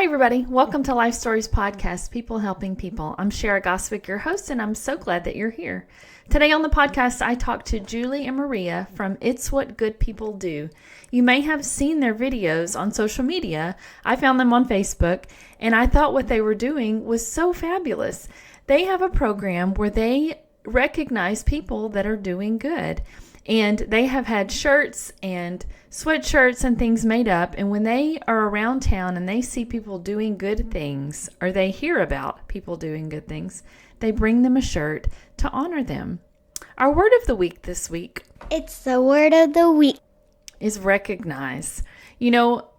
Hi, everybody. Welcome to Life Stories Podcast, People Helping People. I'm Shara Goswick, your host, and I'm so glad that you're here. Today on the podcast, I talked to Julie and Maria from It's What Good People Do. You may have seen their videos on social media. I found them on Facebook, and I thought what they were doing was so fabulous. They have a program where they recognize people that are doing good. And they have had shirts and sweatshirts and things made up. And when they are around town and they see people doing good things, or they hear about people doing good things, they bring them a shirt to honor them. Our word of the week this week It's the word of the week. is recognize. You know,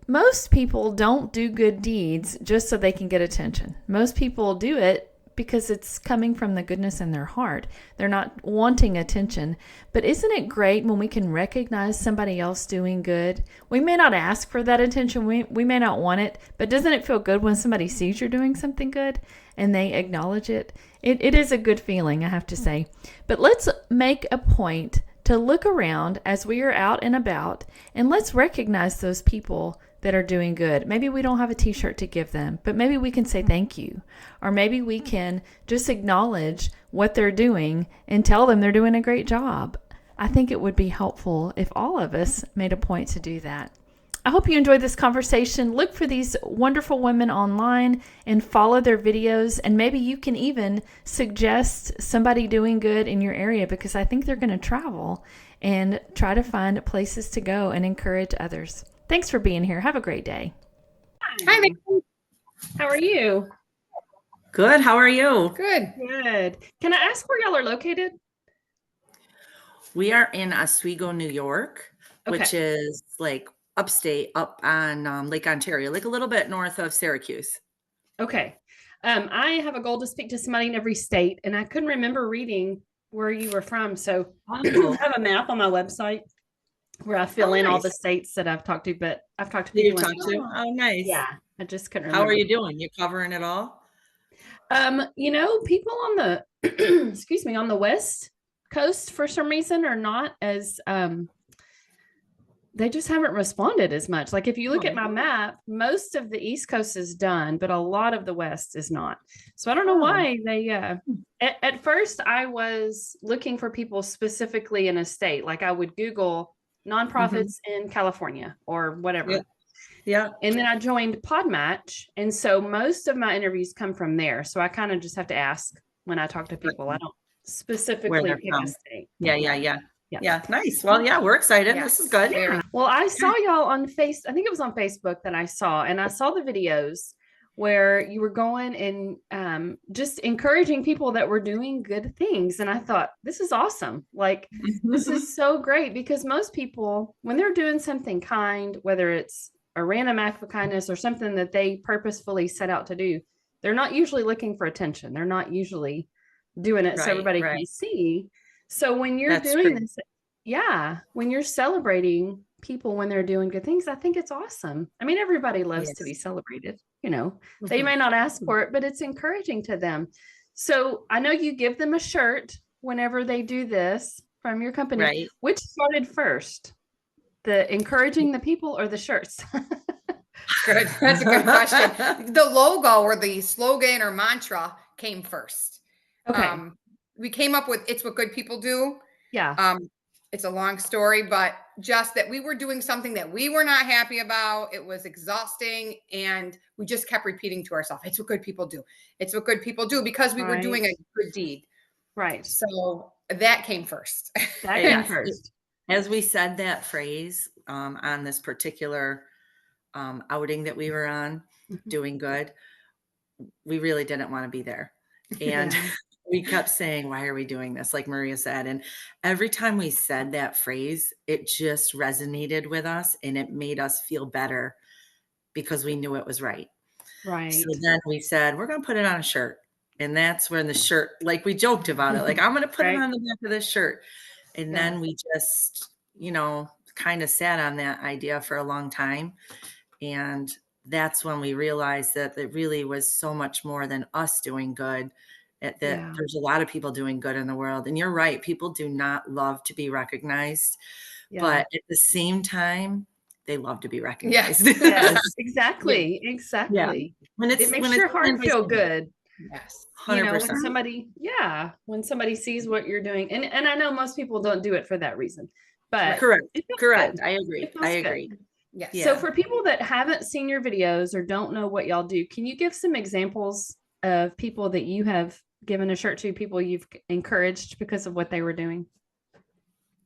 most people don't do good deeds just so they can get attention. Most people do it because it's coming from the goodness in their heart. They're not wanting attention. But isn't it great when we can recognize somebody else doing good? We may not ask for that attention. We may not want it. But doesn't it feel good when somebody sees you're doing something good and they acknowledge it? It is a good feeling, I have to say. But let's make a point to look around as we are out and about, and let's recognize those people that are doing good. Maybe we don't have a t-shirt to give them, but maybe we can say thank you. Or maybe we can just acknowledge what they're doing and tell them they're doing a great job. I think it would be helpful if all of us made a point to do that. I hope you enjoyed this conversation. Look for these wonderful women online and follow their videos. And maybe you can even suggest somebody doing good in your area, because I think they're going to travel and try to find places to go and encourage others. Thanks for being here. Have a great day. Hi, Megan. How are you? Good. How are you? Good. Good. Can I ask where y'all are located? We are in Oswego, New York, which is like upstate, up on Lake Ontario, like a little bit north of Syracuse. Okay. I have a goal to speak to somebody in every state, and I couldn't remember reading where you were from. So I have a map on my website where I fill in all the states that I've talked to, but I've talked to people. Oh, nice. Yeah. I just couldn't remember. How are you doing? You covering it all? People on the excuse me, on the West Coast for some reason are not as they just haven't responded as much. Like if you look at my map, most of the East Coast is done, but a lot of the West is not. So I don't know why they at first I was looking for people specifically in a state. Like I would Google nonprofits in California or whatever. Yeah. And then I joined Podmatch. And so most of my interviews come from there. So I kind of just have to ask when I talk to people. I don't specifically pick a state. Yeah. Nice. Well, yeah, we're excited. Yeah. This is good. Yeah. Well, I saw y'all on I think it was on Facebook that I saw the videos where you were going and just encouraging people that were doing good things. And I thought, this is awesome. Like, this is so great, because most people, when they're doing something kind, whether it's a random act of kindness or something that they purposefully set out to do, they're not usually looking for attention. They're not usually doing it so everybody can see. So when you're doing this, when you're celebrating people when they're doing good things, I think it's awesome. I mean, everybody loves to be celebrated, they may not ask for it, but it's encouraging to them. So I know you give them a shirt whenever they do this from your company. Right. Which started first, the encouraging the people or the shirts? Good. That's a good question. The logo or the slogan or mantra came first. Okay. We came up with "It's What Good People Do." Yeah. It's a long story, but just that we were doing something that we were not happy about. It was exhausting, and we just kept repeating to ourselves, "It's what good people do. It's what good people do," because we were doing a good deed. Right. So that came first. That came first. As we said that phrase on this particular outing that we were on, doing good, we really didn't want to be there. And we kept saying, why are we doing this? Like Maria said. And every time we said that phrase, it just resonated with us, and it made us feel better because we knew it was right. Right. So then we said, we're going to put it on a shirt. And that's when the shirt, like we joked about it, like I'm going to put it on the back of this shirt. And then we just, kind of sat on that idea for a long time. And that's when we realized that it really was so much more than us doing good. That there's a lot of people doing good in the world. And you're right. People do not love to be recognized. But at the same time, they love to be recognized. Yes, exactly. Exactly. When It makes your heart planned by feel somebody. good. Yes. You know, 100%. when somebody sees what you're doing, and I know most people don't do it for that reason, but Correct. it feels Correct. good. I agree. It feels I good. agree. Yes. Yeah. So for people that haven't seen your videos or don't know what y'all do, can you give some examples of people that you have given a shirt to, people you've encouraged because of what they were doing?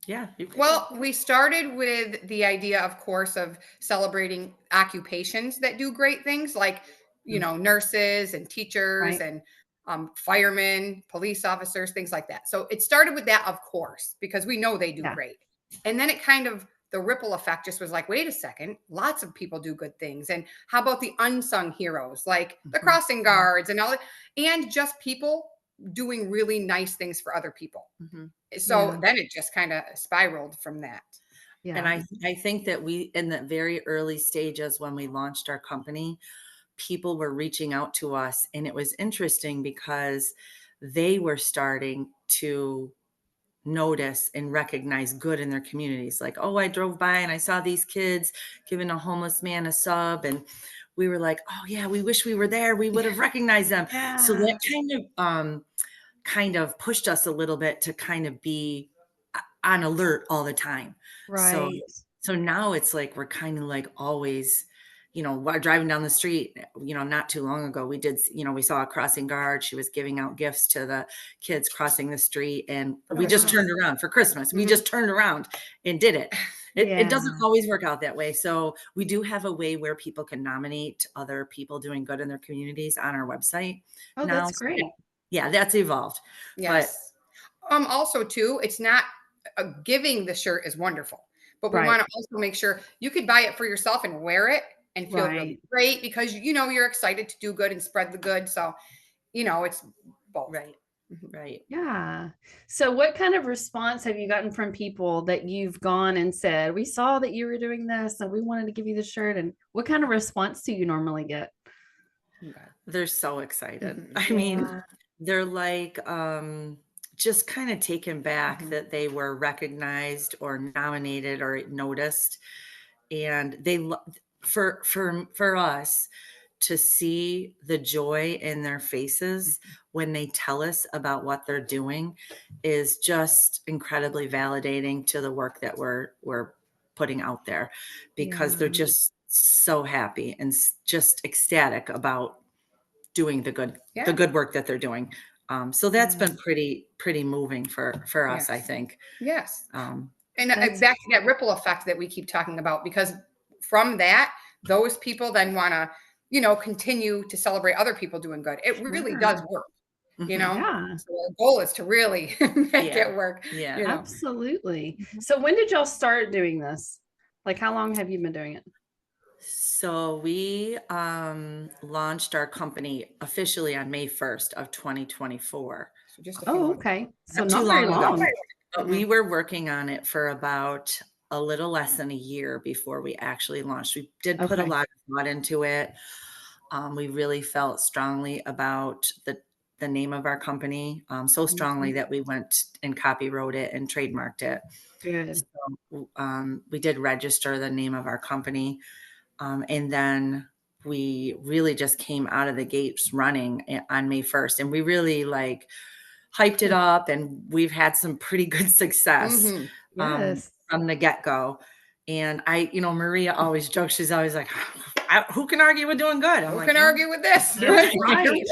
Yeah. Well, we started with the idea, of course, of celebrating occupations that do great things, like, you know, nurses and teachers Right. and firemen, police officers, things like that. So it started with that, of course, because we know they do Yeah. great. And then it kind of, the ripple effect just was like, wait a second, lots of people do good things. And how about the unsung heroes, like the crossing guards and all that, and just people doing really nice things for other people. Mhm. So Yeah. then it just kind of spiraled from that. Yeah. And I think that we, in the very early stages when we launched our company, people were reaching out to us, and it was interesting because they were starting to notice and recognize good in their communities. Like, oh, I drove by and I saw these kids giving a homeless man a sub, and we were like, oh yeah, we wish we were there. We would have recognized them. So that kind of pushed us a little bit to kind of be on alert all the time. So Right. so now it's like we're kind of like always, while driving down the street, not too long ago, we did, we saw a crossing guard. She was giving out gifts to the kids crossing the street, and we just turned around for Christmas. We just turned around and did it. It doesn't always work out that way. So we do have a way where people can nominate other people doing good in their communities on our website. Oh, now. that's great. Yeah, that's evolved. Yes. Also too, it's not giving the shirt is wonderful, but we Right. want to also make sure you could buy it for yourself and wear it and feel really Right. great because you're excited to do good and spread the good. So, it's both. Right. Right. Yeah. So what kind of response have you gotten from people that you've gone and said, we saw that you were doing this and we wanted to give you the shirt? And what kind of response do you normally get? They're so excited. Mhm. I mean, Yeah. they're like just kind of taken back Mhm. that they were recognized or nominated or noticed. And they for us to see the joy in their faces when they tell us about what they're doing is just incredibly validating to the work that we're putting out there, because they're Yeah. just so happy and just ecstatic about doing the Yeah. good work that they're doing. So that's Yeah. been pretty moving for us, I Yes. think. Yes. Um, And That's back to that ripple effect that we keep talking about, because from that, those people then want to, continue to celebrate other people doing good. It really does Sure. work, mhm. Yeah. So our goal is to really make Yeah. it work. Yeah. Absolutely. Mhm. So when did y'all start doing this? Like, how long have you been doing it? So we launched our company officially on May 1st of 2024. So just a few Oh, months. okay. So Not too not very long ago. long. But we were working on it for about a little less than a year before we actually launched. We did put a Okay. lot of thought into it. We really felt strongly about the name of our company, so strongly that we went and copywrote it and trademarked it. Good. So we did register the name of our company. And then we really just came out of the gates running on May 1st. And we really hyped it up, and we've had some pretty good success Mhm. Yes. from the get-go. And Maria always jokes, she's always like, who can argue with doing good? I'm Who like, can argue with this? You're right. Right.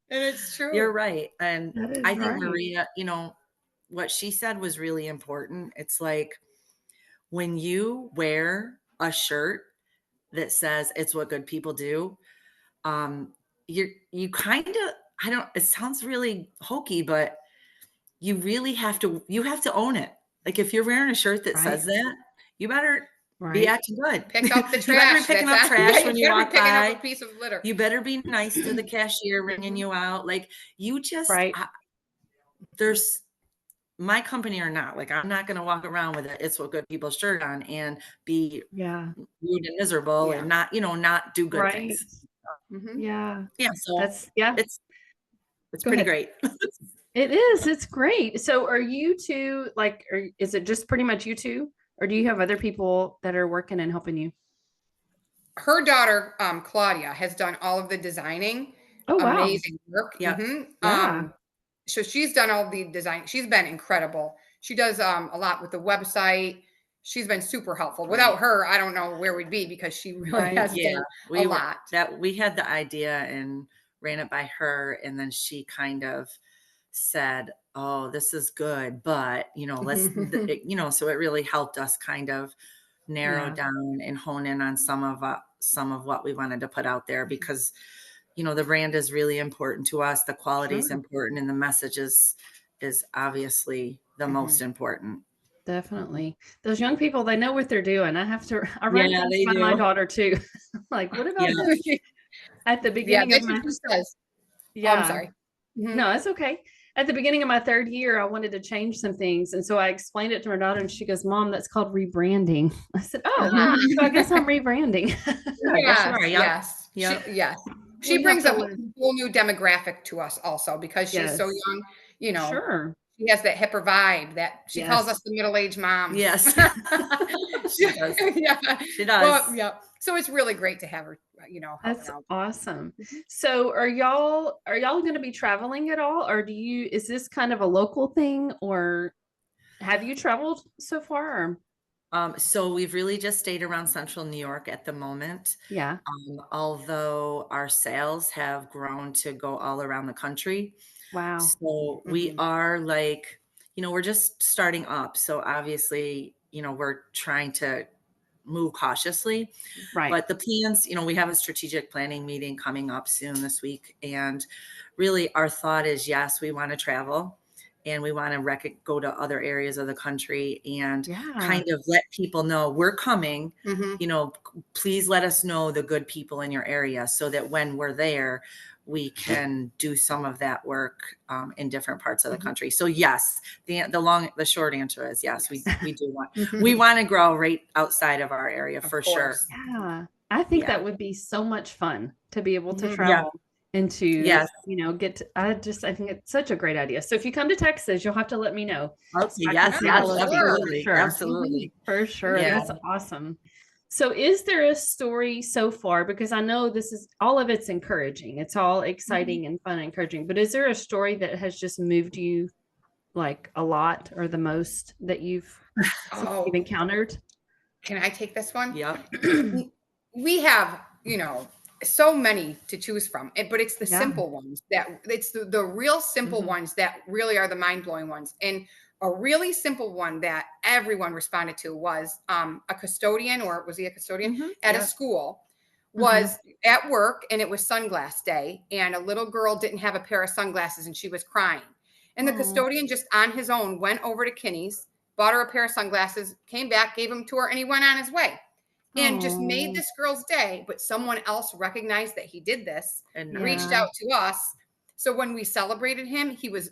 And it's true. You're right. And That is I think right. Maria, what she said was really important. It's like when you wear a shirt that says it's what good people do, you kind of, it sounds really hokey, but you really have to own it. Like if you're wearing a shirt that says Right. that, you better be Right. acting good. Pick up the You better be trash. picking That's up trash when you better be walk picking by. up a piece of litter. You better be nice to the cashier ringing you out. Like you just, Right. there's my company or not, like I'm not going to walk around with it's what good people shirt on and be Yeah. rude and miserable Yeah. and not do good Right. things. Mhm. Yeah. Yeah. So That's it's Go pretty ahead. great. It is. It's great. So are you two or is it just pretty much you two or do you have other people that are working and helping you? Her daughter, Claudia, has done all of the designing. Oh, wow. Amazing work. Yeah. Yeah. So she's done all the design. She's been incredible. She does a lot with the website. She's been super helpful. Without her, I don't know where we'd be, because she really Right. has Yeah, done we a were lot. that we had the idea and ran it by her, and then she kind of said, "Oh, this is good, but let's so it really helped us kind of narrow Yeah. down and hone in on some of what we wanted to put out there, because the brand is really important to us, the quality is Sure. important, and the message is obviously the most important. Definitely. Those young people, they know what they're doing. I run Yeah, things they by my do. daughter too. Like, what about Yeah. this? At the Yeah, beginning of that's what my, she says. Oh, I'm yeah, sorry. Mhm. no, it's okay. At the beginning of my 3rd year, I wanted to change some things. And so I explained it to my daughter and she goes, Mom, that's called rebranding. I said, oh, Ah. so I guess I'm rebranding. I guess you Yes, are. Yep. yes. Yep. Yes. We She have brings to a learn. whole new demographic to us also, because she's so Yes. young, you know, Sure. she has that hipper vibe that she calls Yes. us the middle-aged moms. Yes. She She does. Yeah. She does. Well, yeah. So it's really great to have her, helping That's out. awesome. Mhm. So are y'all going to be traveling at all? Or is this kind of a local thing, or have you traveled so far? Or? So we've really just stayed around central New York at the moment. Yeah. Although our sales have grown to go all around the country. Wow. So we Mhm. are like, we're just starting up. So obviously, we're trying to move cautiously, Right. but the plans, we have a strategic planning meeting coming up soon this week. And really our thought is, yes, we want to travel and we want to go to other areas of the country and Yeah. kind of let people know we're coming. Mhm. Please let us know the good people in your area so that when we're there, we can do some of that work in different parts of the Mhm. country. So yes, the short answer is yes, we do want, we Mhm. want to grow right outside of our area Of for sure. course. Yeah. I think Yeah. that would be so much fun to be able to Mhm. travel and to, Yes. I think it's such a great idea. So if you come to Texas, you'll have to let me know. Okay. So I Yes. can say Yes. hello to you for Absolutely. sure. Absolutely. For sure. Yeah. That's awesome. So is there a story so far? Because I know all of it's encouraging. It's all exciting and fun and encouraging. But is there a story that has just moved you like a lot or the most that you've Oh, encountered? can I take this one? Yep. We have, so many to choose from, but it's the Yeah. simple ones it's the real simple Mhm. ones that really are the mind-blowing ones. And a really simple one that everyone responded to was a custodian, or was he a custodian Mhm. at a Yep. school, was at work, and it was sunglass day, and a little girl didn't have a pair of sunglasses and she was crying. And the Aw. custodian just on his own went over to Kinney's, bought her a pair of sunglasses, came back, gave them to her, and he went on his way and just made Aw. this girl's day. But someone else recognized that he did this, And reached Yeah. out to us. So when we celebrated him, he was,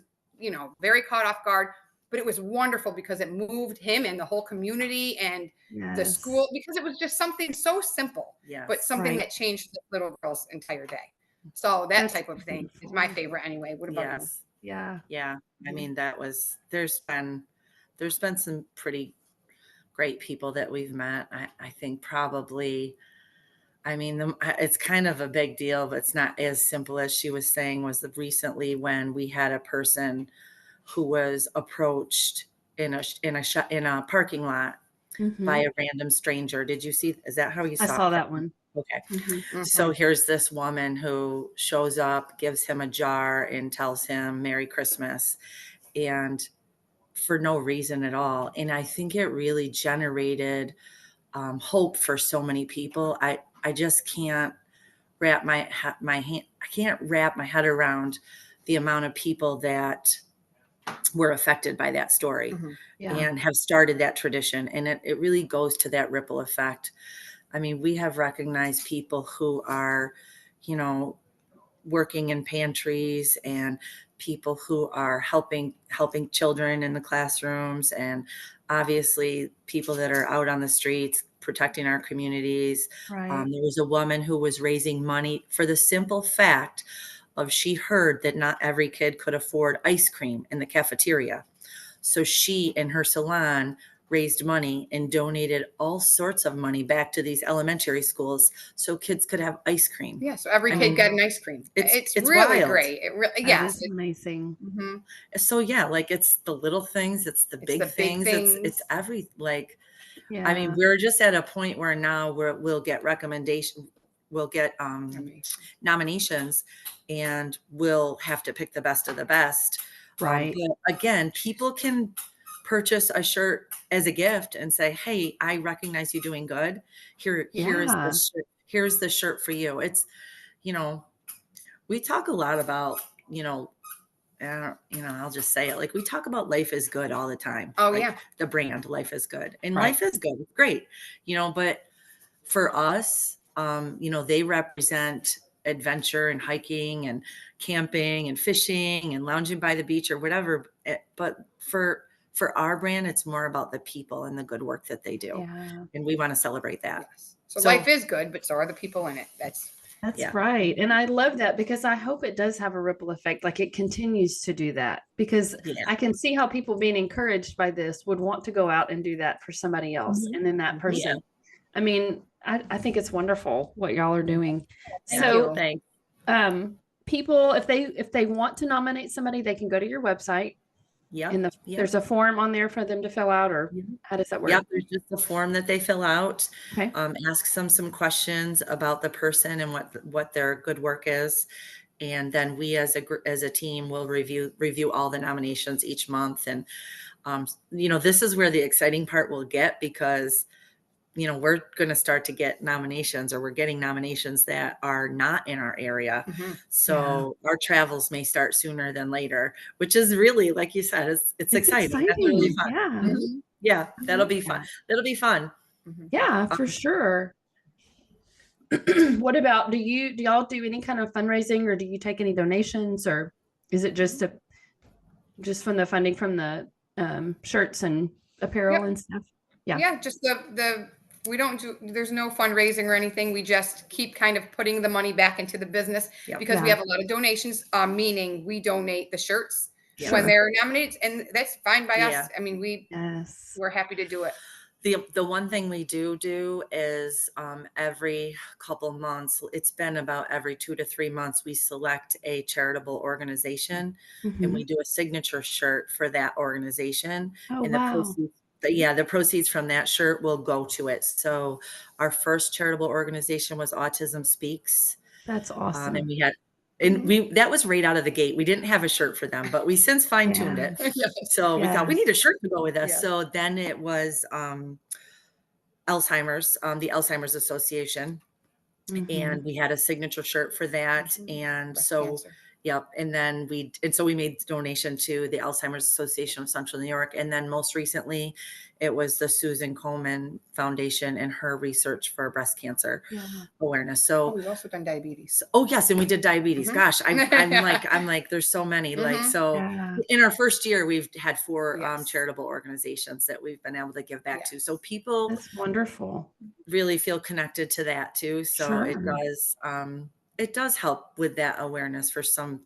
very caught off guard. But it was wonderful because it moved him and the whole community and the Yes. school, because it was just something so simple, yes. but something Right. that changed the little girl's entire day. So that That's type of thing is beautiful. my favorite anyway. What about you? Yes. Yeah. Yeah. I Mhm. mean, there's been some pretty great people that we've met. I think probably, it's kind of a big deal, but it's not as simple as she was saying, was recently when we had a person who was approached in a parking lot by Mhm. a random stranger. Did you see? Is that how you I saw saw it? that one. Okay. Mhm. So Mhm. here's this woman who shows up, gives him a jar, and tells him Merry Christmas, and for no reason at all. And I think it really generated hope for so many people. I just can't wrap I can't wrap my head around the amount of people that were affected by that story Mhm. Yeah. and have started that tradition. And it really goes to that ripple effect. I mean, we have recognized people who are, you know, working in pantries and people who are helping children in the classrooms, and obviously people that are out on the streets protecting our communities. Right. There was a woman who was raising money for the simple fact of she heard that not every kid could afford ice cream in the cafeteria. So she, in her salon, raised money and donated all sorts of money back to these elementary schools so kids could have ice cream. Yeah. So every I kid mean, got an ice cream. it's really wild. great. It really, That yes. is amazing. Mhm. So yeah, like it's the little things, it's the big the big things, it's things. every, like, Yeah. I mean, we're just at a point where now we'll get nominations, and we'll have to pick the best of the best. Right. But again, people can purchase a shirt as a gift and say, "Hey, I recognize you doing good. Here's Yeah. the shirt. Here's the shirt for you." It's, you know, we talk a lot about, I'll just say it. Like, we talk about life is good all the time. Oh, like, yeah. the brand Life is Good, and Right. life is good. It's great, but for us, they represent adventure and hiking and camping and fishing and lounging by the beach or whatever. But for our brand, it's more about the people and the good work that they do. Yeah. And we want to celebrate that. Yes. So So- life is good, but so are the people in it. That's That's right. And I love that because I hope it does have a ripple effect. Like it continues to do that because Yeah. I can see how people being encouraged by this would want to go out and do that for somebody else. Mhm. And then that person, I mean, I think it's wonderful what y'all are doing. Thank So you. Thanks. people, if they want to nominate somebody, they can go to your website and there's a form on there for them to fill out, or how does that work? Yep, there's just a form that they fill out. Okay. Asks them some questions about the person and what their good work is, and then we as a team will review all the nominations each month. And this is where the exciting part will get, because we're going to start to get nominations, or we're getting nominations that are not in our area. Mhm. So our travels may start sooner than later, which is really, like you said, it's exciting. That's really fun. Yeah. Mhm. Yeah, that'll be fun. That'll be fun. Mhm. Yeah, for sure. What about, do y'all do any kind of fundraising, or do you take any donations, or is it just from the funding from the shirts and apparel and stuff? Yeah. Yeah, just we don't do, there's no fundraising or anything. We just keep kind of putting the money back into the business Yep. because we Yeah. have a lot of donations, meaning we donate the shirts Yeah. when they're nominated, and that's fine by Yeah. us. I mean, Yes. we're happy to do it. The one thing we do is every couple months, it's been about every 2 to 3 months, we select a charitable organization and Mhm. we do a signature shirt for that organization. Oh, And wow. the proceeds from that shirt will go to it. So our first charitable organization was Autism Speaks. That's awesome. And that was right out of the gate. We didn't have a shirt for them, but we since fine-tuned Yeah. it. So we thought we need a shirt to go with us. Yeah. So then it was Alzheimer's, the Alzheimer's Association. Mhm. And we had a signature shirt for that. Mhm. And Breast so, cancer. yep. And then we made donation to the Alzheimer's Association of Central New York. And then most recently it was the Susan Komen Foundation and her research for breast cancer Yeah. awareness. Oh, So, we've also done diabetes. yes. And we did diabetes. Mhm. Gosh, I'm like, there's so many, like, Mhm. so Yeah. in our first year, we've had 4 Yes. charitable organizations that we've been able to give back to. Yes. So people That's wonderful. really feel connected to that too. So it does help with that awareness for some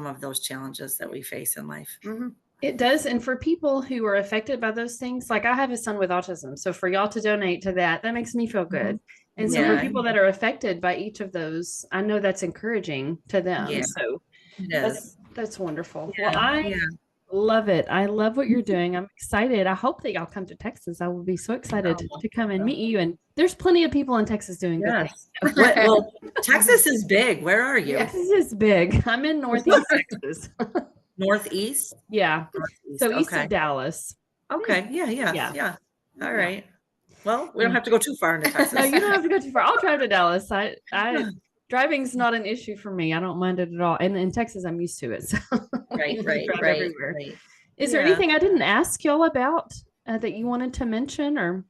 of those challenges that we face in life. Mhm. It does. And for people who are affected by those things, like I have a son with autism. So for y'all to donate to that makes me feel good. And so Yeah. for people that are affected by each of those, I know that's encouraging to them. Yeah. So It is. that's wonderful. Yeah, Well, I yeah. love it. I love what you're doing. I'm excited. I hope that y'all come to Texas. I will be so excited Oh, to come and meet you. And there's plenty of people in Texas doing good things. Yes. Well, Texas is big. Where are you? Yes. Texas is big. I'm in Northeast Texas. Northeast? Yeah. Northeast. So east Okay. of Dallas. Okay. Yeah. Yeah. All right. Well, we don't have to go too far into Texas. No, you don't have to go too far. I'll drive to Dallas. I driving's not an issue for me. I don't mind it at all. And in Texas, I'm used to it. So Right. drive everywhere. Right. Is there Yeah. anything I didn't ask y'all about that you wanted to mention, or?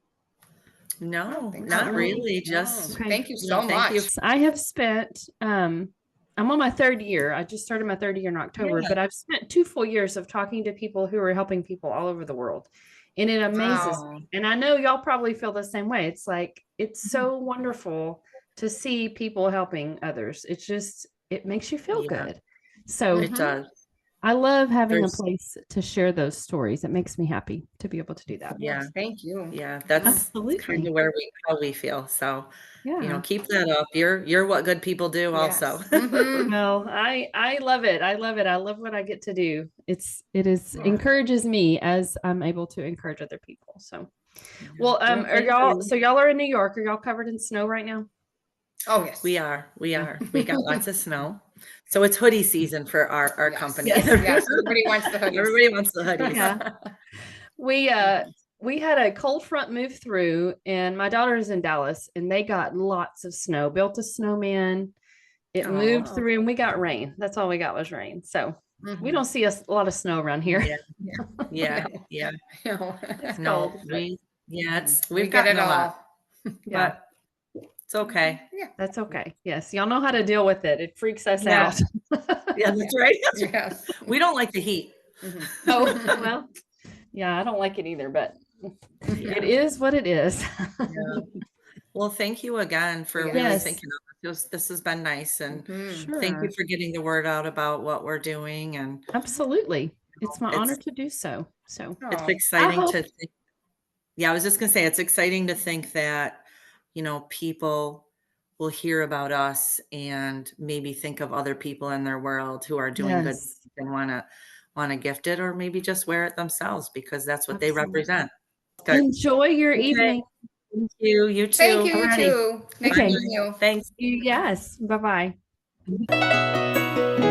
No, think not so. really. No. Just Okay. Thank you so thank much. you. I have spent, I'm on my 3rd year. I just started my 3rd year in October, Yeah. but I've spent 2 full years of talking to people who are helping people all over the world. And it amazes Wow. me. And I know y'all probably feel the same way. It's like, it's so wonderful to see people helping others. It's just, it makes you feel Yeah. good. So It does. I love having There's- a place to share those stories. It makes me happy to be able to do that. Yeah. Thank you. Yeah, that's kind Absolutely. of how we feel. So, Yeah. keep that up. You're what good people do also. Yes. Mhm. Well, I love it. I love it. I love what I get to do. It is encourages me as I'm able to encourage other people. So, well, Well, are thank y'all? you. So y'all are in New York. Are y'all covered in snow right now? Oh, yes. We are. We got lots of snow. So it's hoodie season for our Yes. company. Yes. Everybody wants the hoodies. Everybody wants the hoodies. Yeah. We had a cold front move through, and my daughter is in Dallas, and they got lots of snow. Built a snowman. It moved Oh. through, and we got rain. That's all we got was rain. So we Mhm. don't see a lot of snow around here. Yeah. Yeah. No. It's No, cold, but we've We get gotten it a all. lot, yeah, but it's okay. that's okay. Yes, y'all know how to deal with it. It freaks us Yeah. out. Yeah, that's right. Yes. We don't like the heat. Mhm. Oh, well, yeah, I don't like it either, but Yeah. it is what it is. Yeah. Well, thank you again for really Yes. thinking of us. This has been nice, and Mhm. thank you Sure. for getting the word out about what we're doing. And Absolutely. It's my It's- honor to do so. So it's Oh, exciting hope- to think. Yeah, I was just gonna say it's exciting to think that, people will hear about us and maybe think of other people in their world who are doing good yes, and wanna gift it, or maybe just wear it themselves because that's what they Absolutely. represent. Good. Enjoy your Okay. evening. Thank you. You too. thank you. You Alrighty. too. Nice Okay. meeting you. Thanks. Yes. Bye bye.